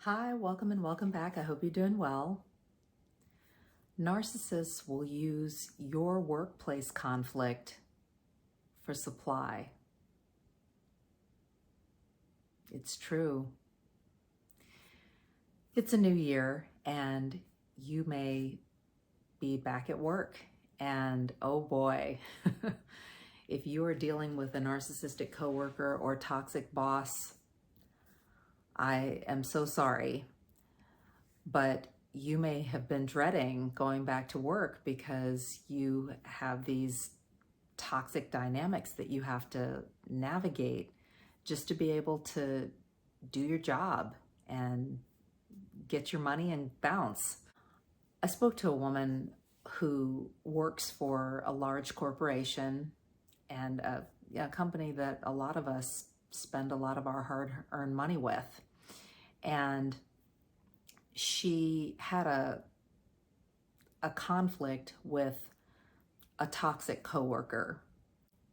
Hi, welcome and welcome back. I hope you're doing well. Narcissists will use your workplace conflict for supply. It's true. It's a new year and you may be back at work, and oh boy, if you are dealing with a narcissistic coworker or toxic boss, I am so sorry, but you may have been dreading going back to work because you have these toxic dynamics that you have to navigate just to be able to do your job and get your money and bounce. I spoke to a woman who works for a large corporation and a company that a lot of us spend a lot of our hard-earned money with. And she had a conflict with a toxic coworker.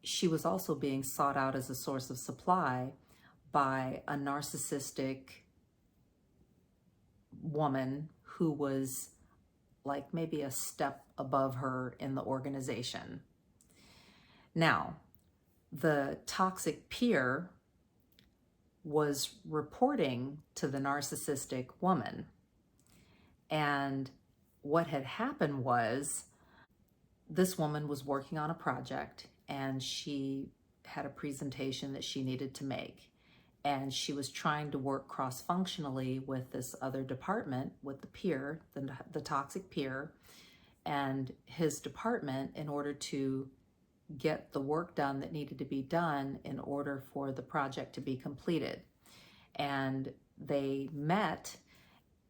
She was also being sought out as a source of supply by a narcissistic woman who was like maybe a step above her in the organization. Now, the toxic peer was reporting to the narcissistic woman. And what had happened was this woman was working on a project and she had a presentation that she needed to make. And she was trying to work cross-functionally with this other department, with the peer, the toxic peer, and his department in order to get the work done that needed to be done in order for the project to be completed. And they met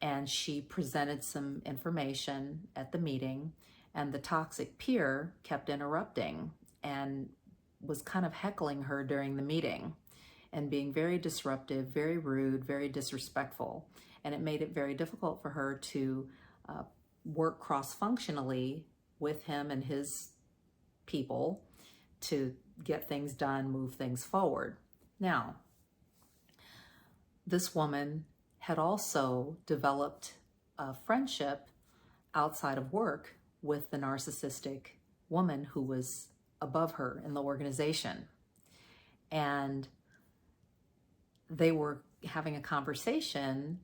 and she presented some information at the meeting, and the toxic peer kept interrupting and was kind of heckling her during the meeting and being very disruptive, very rude, very disrespectful. And it made it very difficult for her to work cross-functionally with him and his people to get things done, move things forward. Now, this woman had also developed a friendship outside of work with the narcissistic woman who was above her in the organization. And they were having a conversation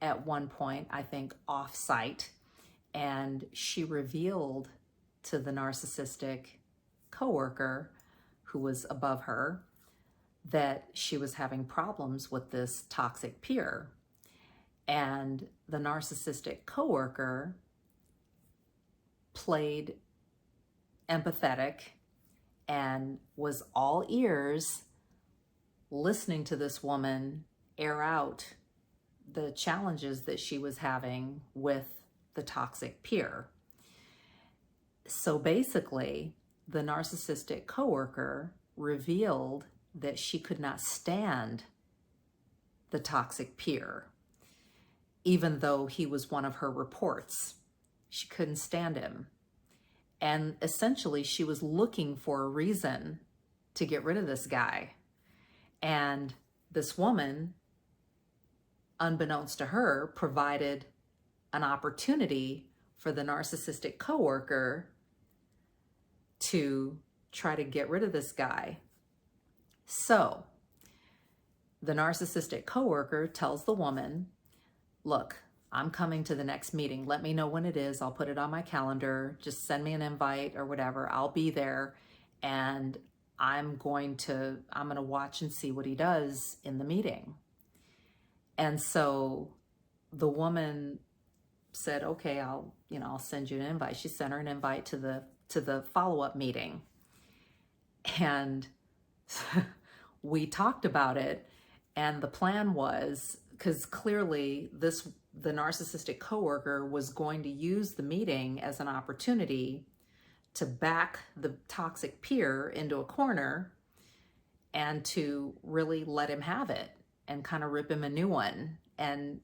at one point, I think off-site, and she revealed to the narcissistic coworker who was above her that she was having problems with this toxic peer. And the narcissistic coworker played empathetic and was all ears, listening to this woman air out the challenges that she was having with the toxic peer. So basically, the narcissistic coworker revealed that she could not stand the toxic peer, even though he was one of her reports. She couldn't stand him. And essentially, she was looking for a reason to get rid of this guy. And this woman, unbeknownst to her, provided an opportunity for the narcissistic coworker to try to get rid of this guy. So the narcissistic coworker tells the woman, look, I'm coming to the next meeting. Let me know when it is. I'll put it on my calendar. Just send me an invite or whatever. I'll be there, and I'm going to watch and see what he does in the meeting. And so the woman said, okay, I'll send you an invite. She sent her an invite to the follow-up meeting. And we talked about it, and the plan was, because clearly the narcissistic coworker was going to use the meeting as an opportunity to back the toxic peer into a corner and to really let him have it and kind of rip him a new one and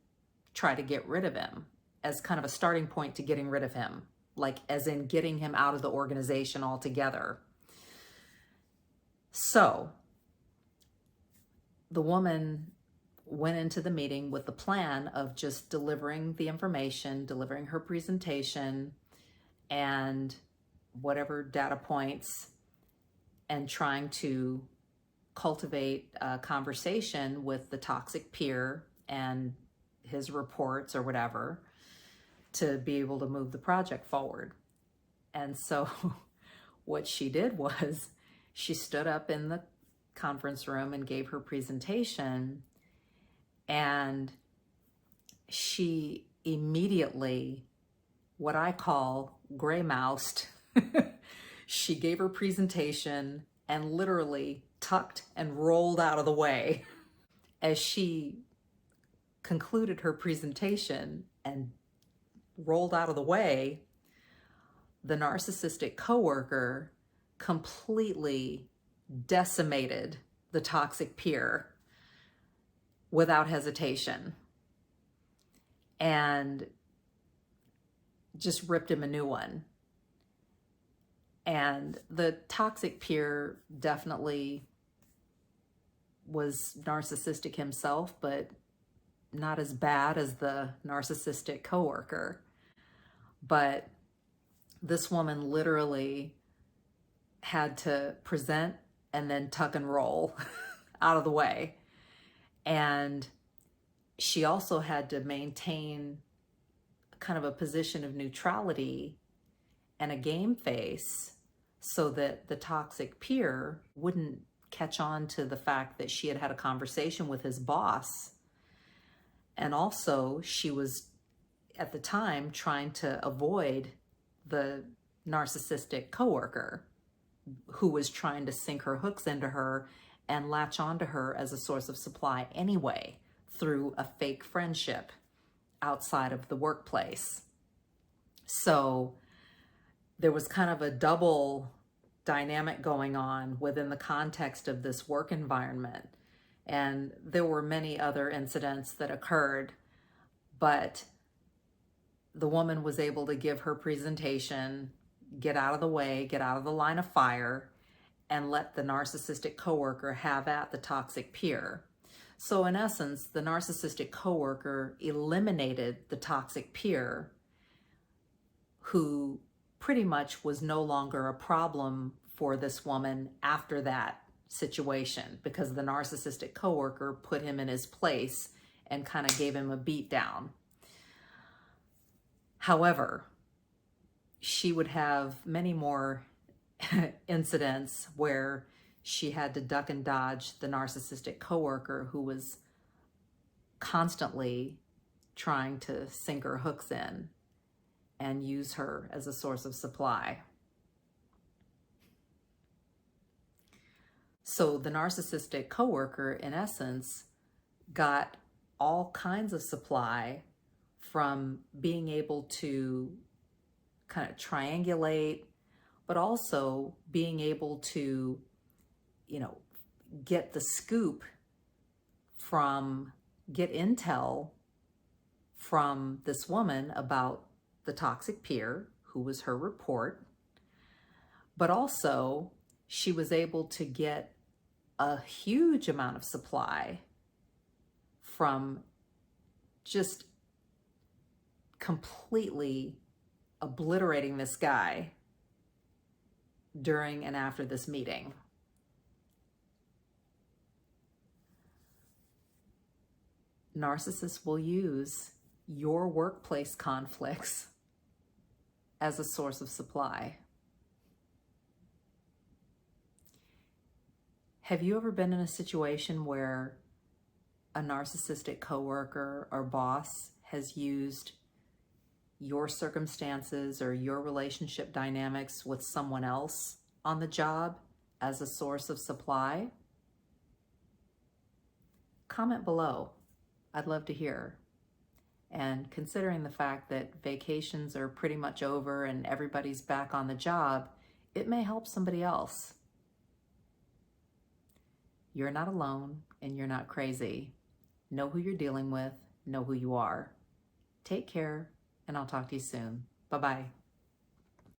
try to get rid of him as kind of a starting point to getting rid of him, like as in getting him out of the organization altogether. So the woman went into the meeting with the plan of just delivering the information, delivering her presentation and whatever data points, and trying to cultivate a conversation with the toxic peer and his reports or whatever to be able to move the project forward. And so what she did was she stood up in the conference room and gave her presentation, and she immediately, what I call gray moused, she gave her presentation and literally tucked and rolled out of the way. As she concluded her presentation and rolled out of the way, the narcissistic coworker completely decimated the toxic peer without hesitation and just ripped him a new one. And the toxic peer definitely was narcissistic himself, but not as bad as the narcissistic coworker. But this woman literally had to present and then tuck and roll out of the way. And she also had to maintain kind of a position of neutrality and a game face so that the toxic peer wouldn't catch on to the fact that she had had a conversation with his boss. And also she was at the time trying to avoid the narcissistic coworker who was trying to sink her hooks into her and latch onto her as a source of supply anyway through a fake friendship outside of the workplace. So there was kind of a double dynamic going on within the context of this work environment. And there were many other incidents that occurred, but the woman was able to give her presentation, get out of the way, get out of the line of fire, and let the narcissistic coworker have at the toxic peer. So in essence, the narcissistic coworker eliminated the toxic peer, who pretty much was no longer a problem for this woman after that situation, because the narcissistic coworker put him in his place and kind of gave him a beat down. However, she would have many more incidents where she had to duck and dodge the narcissistic coworker who was constantly trying to sink her hooks in and use her as a source of supply. So the narcissistic coworker, in essence, got all kinds of supply from being able to kind of triangulate, but also being able to, get the scoop get intel from this woman about the toxic peer, who was her report. But also she was able to get a huge amount of supply from just completely obliterating this guy during and after this meeting. Narcissists will use your workplace conflicts as a source of supply. Have you ever been in a situation where a narcissistic coworker or boss has used your circumstances or your relationship dynamics with someone else on the job as a source of supply? Comment below. I'd love to hear. And considering the fact that vacations are pretty much over and everybody's back on the job, it may help somebody else. You're not alone and you're not crazy. Know who you're dealing with, know who you are. Take care, and I'll talk to you soon. Bye-bye.